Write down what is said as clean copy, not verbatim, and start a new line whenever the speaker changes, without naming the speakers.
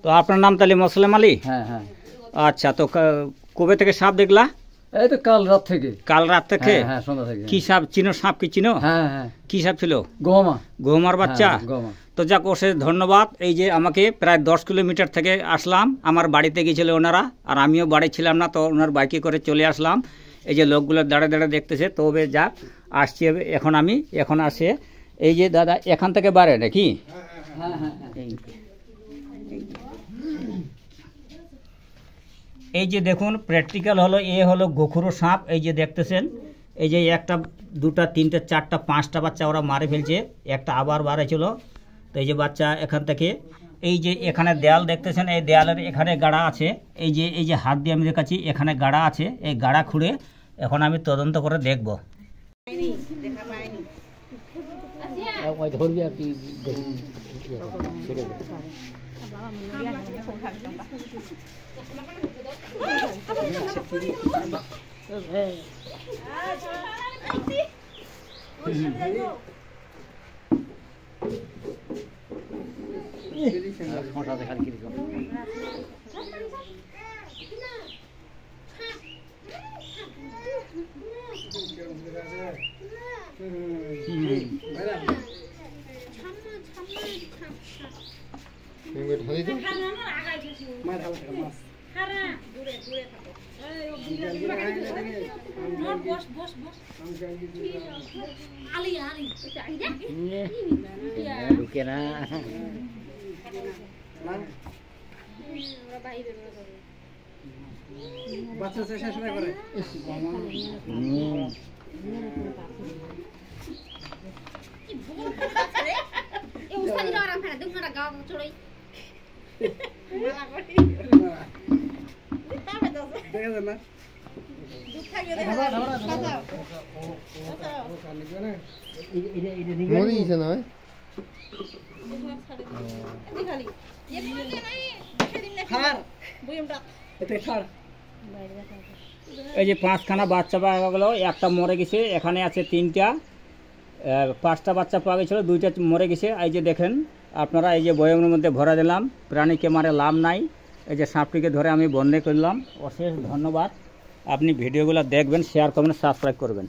তো আপনার নাম তাহলে মোসলেম আলী?
হ্যাঁ হ্যাঁ।
আচ্ছা, তো কবে থেকে সাপ দেখলা?
এই তো কাল রাত থেকে।
কাল রাত থেকে?
হ্যাঁ, সন্ধ্যা থেকে।
কি সাপ চিনো? সাপ কি চিনো?
হ্যাঁ হ্যাঁ।
কি সাপ ছিল?
গোমা।
গোমার বাচ্চা?
গোমা।
তো যাক, অশেষ ধন্যবাদ। এই যে আমাকে প্রায় 10 কিলোমিটার থেকে আসলাম, আমার বাড়িতে গিয়েছিল ওনারা, আর আমিও বাড়ি ছিলাম না, তো ওনার বাইকে করে চলে আসলাম। এই যে লোকগুলো দাঁড়ে দাঁড়ে দেখতেছে, তবে যাক আসছি এখন আমি। এখন আসে এই যে দাদা এখান থেকে বাড়ে নাকি? এই যে দেখুন প্র্যাকটিক্যাল হলো, এ হলো গোখুরো সাপ। এই যে দেখতেছেন, এই যে একটা দুটা তিনটা চারটা পাঁচটা বাচ্চা ওরা মারে ফেলছে, একটা আবার বাড়েছিল। তো এই যে বাচ্চা এখান থেকে, এই যে এখানে দেয়াল দেখতেছেন, এই দেয়ালের এখানে গাড়া আছে। এই যে হাত দিয়ে আমি দেখাচ্ছি, এখানে গাড়া আছে। এই গাড়া খুঁড়ে এখন আমি তদন্ত করে দেখব। এই যে 5খানা বাচ্চা পাওয়া গেল, একটা মরে গেছে, এখানে আছে 3টা, 5টা বাচ্চা পাওয়া গেছিল, 2টা মরে গেছে। এই যে দেখেন আপনারা, এই যে বয়মের মধ্যে ভরা দিলাম, প্রাণীকে মারে লাভ নাই। এই যে সাপটিকে ধরে আমি বন্দি করলাম। অশেষ ধন্যবাদ। আপনি ভিডিওগুলো দেখবেন, শেয়ার করবেন, সাবস্ক্রাইব করবেন।